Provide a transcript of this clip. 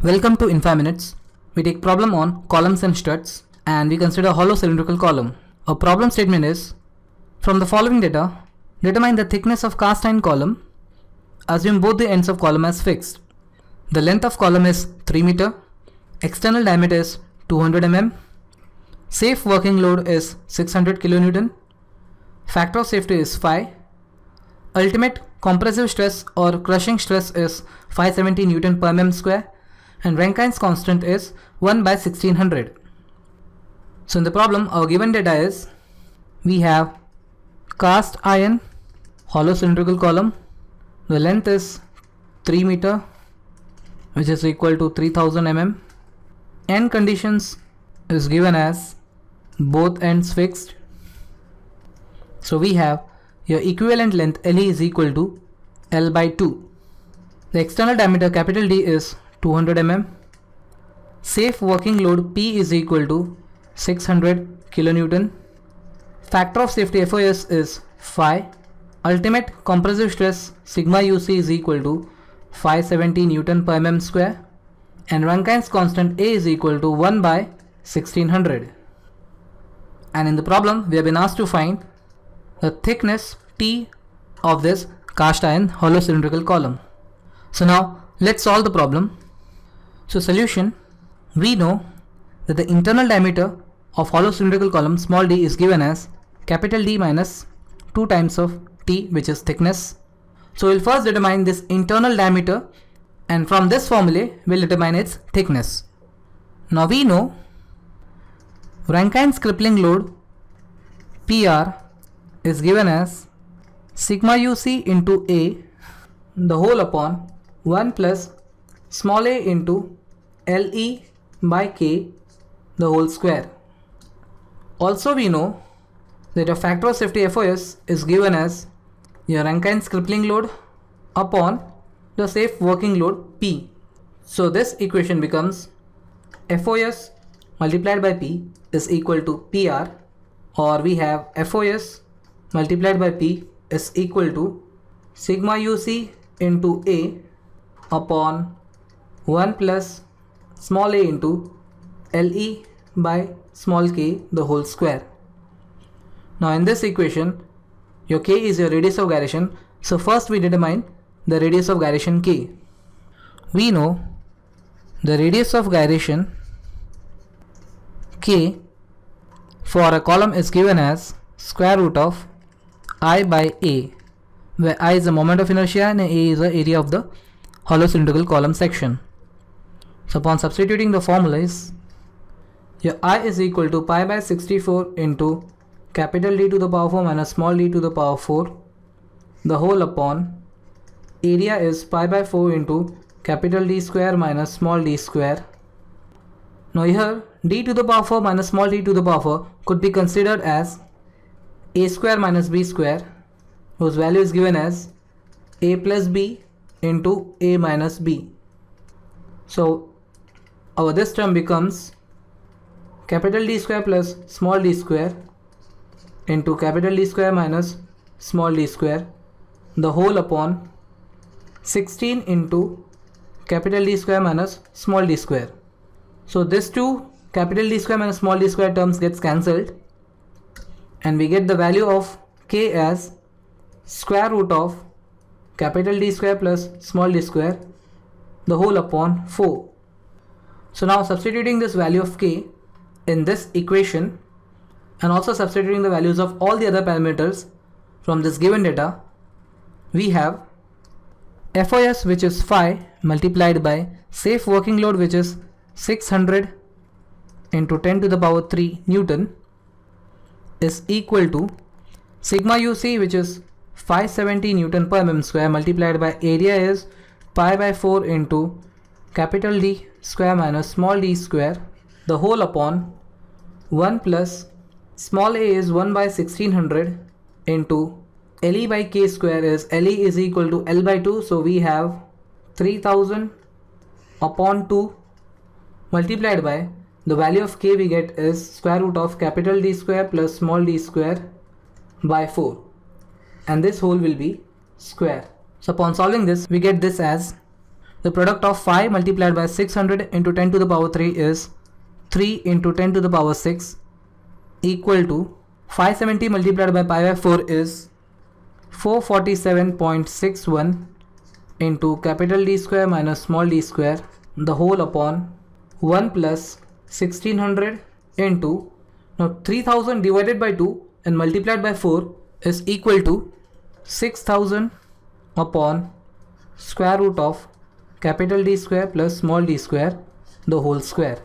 Welcome to In 5 Minutes. We take problem on columns and struts and we consider hollow cylindrical column. A problem statement is, from the following data, determine the thickness of cast iron column. Assume both the ends of column as fixed. The length of column is 3 meter. External diameter is 200 mm. Safe working load is 600 kN. Factor of safety is 5. Ultimate compressive stress or crushing stress is 570 Newton per mm square. And Rankine's constant is 1 by 1600. So in the problem, our given data is, we have cast iron hollow cylindrical column. The length is 3 meter, which is equal to 3000 mm. End conditions is given as both ends fixed. So we have your equivalent length LE is equal to L by 2. The external diameter capital D is 200 mm. Safe working load P is equal to 600 kilonewton. Factor of safety FOS is 5. Ultimate compressive stress sigma UC is equal to 570 Newton per mm square. And Rankine's constant A is equal to 1 by 1600. And in the problem, we have been asked to find the thickness T of this cast iron hollow cylindrical column. So now let's solve the problem. So solution, we know that the internal diameter of hollow cylindrical column small d is given as capital D minus 2 times of T, which is thickness. So we'll first determine this internal diameter, and from this formula we'll determine its thickness. Now we know Rankine's crippling load PR is given as sigma UC into A the whole upon 1 plus small a into LE by K the whole square. Also we know that a factor of safety FOS is given as your Rankine's crippling load upon the safe working load P. So this equation becomes FOS multiplied by P is equal to PR, or we have FOS multiplied by P is equal to sigma UC into A upon 1 plus small a into LE by small k the whole square. Now in this equation, your k is your radius of gyration. So first we determine the radius of gyration k. We know the radius of gyration k for a column is given as square root of I by A, where I is the moment of inertia and A is the area of the hollow cylindrical column section. So upon substituting the formulas, your I is equal to pi by 64 into capital D to the power 4 minus small d to the power 4 the whole upon area is pi by 4 into capital D square minus small d square. Now here d to the power 4 minus small d to the power 4 could be considered as a square minus b square, whose value is given as a plus b into a minus b. So our this term becomes capital D square plus small d square into capital D square minus small d square the whole upon 16 into capital D square minus small d square. So this two capital D square minus small d square terms gets cancelled, and we get the value of k as square root of capital D square plus small d square the whole upon 4. So now substituting this value of k in this equation and also substituting the values of all the other parameters from this given data, we have FOS, which is 5, multiplied by safe working load, which is 600 into 10 to the power 3 Newton, is equal to sigma UC, which is 570 Newton per mm square, multiplied by area is pi by 4 into capital D square minus small d square the whole upon 1 plus small a is 1 by 1600 into LE by K square is LE is equal to L by 2. So we have 3000 upon 2 multiplied by the value of K we get is square root of capital D square plus small d square by 4, and this whole will be square. So upon solving this, we get this as the product of 5 multiplied by 600 into 10 to the power 3 is 3 into 10 to the power 6 equal to 570 multiplied by pi by 4 is 447.61 into capital D square minus small d square the whole upon 1 plus 1600 into, now 3000 divided by 2 and multiplied by 4 is equal to 6000 upon square root of capital D square plus small d square the whole square.